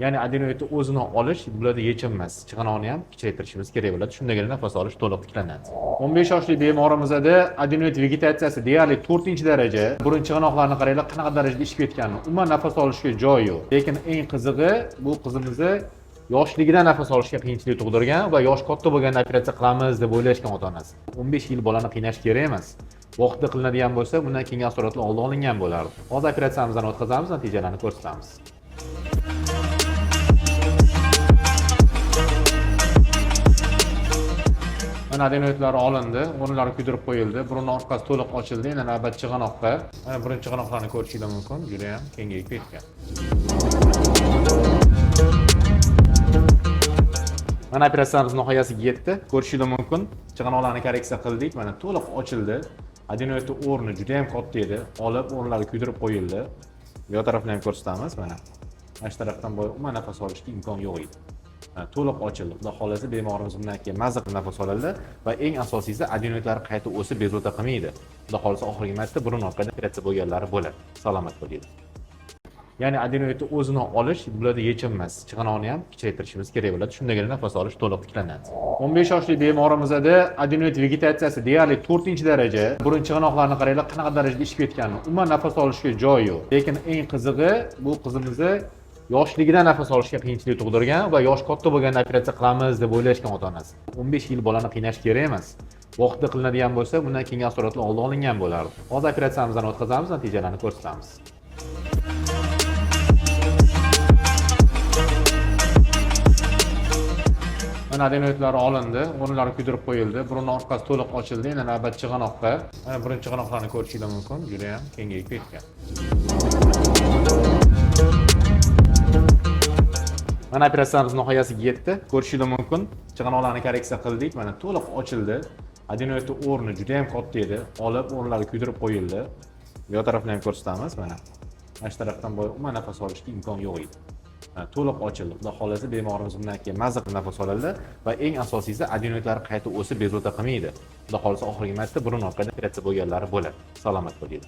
Ya'ni adenoidni o'zini olish bularda yechim emas. Chig'anoqni ham kichraytirishimiz kerak bo'ladi. Shundagina nafas olish to'liq tiklanadi. 15 yoshli bemorimizda adenoid vegetatsiyasi deyarli 4-daraja. Burun chig'anoqlarini qaranglar, qanaqa darajada ishib ketganini. Umuman nafas olishga joyi yo'q. Lekin eng qizig'i bu qizimizni yoshligidan nafas olishga qiyinchilik tug'dirgan va yosh katta bo'lganda operatsiya qilamiz deb o'ylashgan ota-onasi. 15 yil bolani qiynash kerak emas. Vaqtida qilinadigan bo'lsa, bundan keyingi asoratlar oldin olingan bo'lardi. Hozir operatsiyamizdan o'tkazamiz, natijalarini ko'rsatamiz. Mana adenoidlar olindi, o'rinlari kuydirib qo'yildi, burun orqasi to'liq ochildi. Endi navbat chig'anoqqa. Mana burun chig'anoqlarni ko'rishingiz mumkin, juda ham kengayib ketgan. Mana operatsiyamiz nihoyasiga yetdi. Ko'rishingiz mumkin, chig'anoqlarni korreksiya qildik, mana to'liq ochildi. Adenoidning o'rni juda ham katta edi. Olib, o'rinlari kuydirib qo'yildi. Bu tarafni ham ko'rsatamiz mana. Mana shu tarafdan umuman nafas olishga imkon yo'q edi. To'liq ochildi. Xudo xolasa bemorimiz bundan keyin mazza qilib nafas oladi va eng asosiysi adenoidlar qayta o'sib bezovta qilmaydi. Xudo xolasa oxirgi marta burun orqada operatsiya bo'lganlari bo'ladi. Salomat bo'ling. Ya'ni adenoidni o'zini olish bularda yechim emas. Chig'anoqni ham kichraytirishimiz kerak bo'ladi. Shundagina nafas olish to'liq tiklanadi. 15 yoshli bemorimizda adenoid vegetatsiyasi deyarli 4-daraja. Burun chig'anoqlarini qaranglar, qanaqa darajada ishib ketganini. Umuman nafas olishga joyi yo'q. Lekin eng qizig'i bu qizimizni yoshligidan nafas olishga qiyinchilik tug'dirgan va yosh katta bo'lganda operatsiya qilamiz deb o'ylashgan ota-onasi. 15 yil bolani qiynash kerak emas. Vaqtida qilinadigan bo'lsa, bundan keyingi asoratlar oldin olingan bo'lardi. Hozir operatsiyamizdan o'tkazamiz, natijalarini ko'rsatamiz. Mana adenoidlar olindi, o'rinlari kuydirib qo'yildi, burun orqasi to'liq ochildi. Endi navbat chig'anoqqa. Mana burun chig'anoqlarni ko'rishingiz mumkin, juda ham kengayib ketgan. Mana operatsiyamiz nihoyasiga yetdi. Ko'rishingiz mumkin, chig'anoqlarni korreksiya qildik, mana to'liq ochildi. Adenoidning o'rni juda ham katta edi. Olib, o'rinlari kuydirib qo'yildi. Bu tarafni ham ko'rsatamiz mana. Mana shu tarafdan umuman nafas olishga imkon yo'q edi. To'liq ochildi. Xudo xolasa bemorimiz bundan keyin mazza qilib nafas oladi va eng asosiysi adenoidlar qayta o'sib bezovta qilmaydi. Xudo xolasa oxirgi marta burun orqada operatsiya bo'lganlari bo'ladi. Salomat bo'ling.